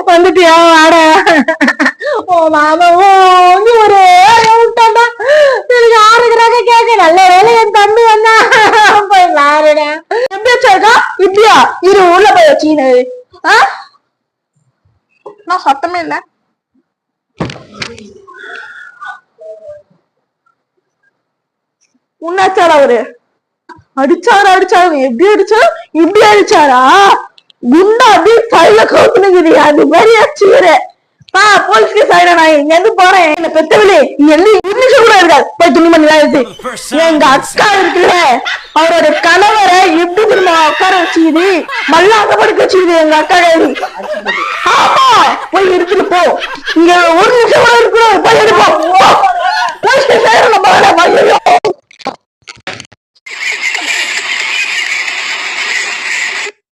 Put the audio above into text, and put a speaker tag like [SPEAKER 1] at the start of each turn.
[SPEAKER 1] வந்துட்டியா வாடா ஓ மாமாவும் ஒரே விட்டாண்டா எனக்கு ஆறுகிறாக கேட்க நல்ல வேலை என் தம்பி வந்தா போய் வாருடா எப்படி வச்சாக்கா இப்படியா இரு உள்ள போய் வச்சீனு நான் சத்தமே இல்ல உன்னாச்சாரா அவரு அடிச்சாரு எப்படி அடிச்சாரு இப்படி அடிச்சாரா குண்டா அப்படியே பல்ல கவுத்துனுக்குறியா அது மாதிரி அடிச்சுக்கிறே போலீஸ் கேஸ் ஆயிடா நான் இங்க இருந்து போறேன் என்ன பெத்தவளே நீ எந்த நிமிஷம் கூட இருக்காது போய் துணிமணி எல்லாம் எடுத்து எங்க அக்கா இருக்குல்ல அவரோட கணவரை எப்படி திரும்ப உட்கார வச்சுக்குது மல்லாத படுக்க வச்சுக்குது எங்க அக்கா கைது ஆமா போய் எடுத்துட்டு போ இங்க ஒரு நிமிஷம் கூட இருக்கக்கூடாது போய் எடுப்போம் போலீஸ் கேஸ் ஆயிடும் நம்ம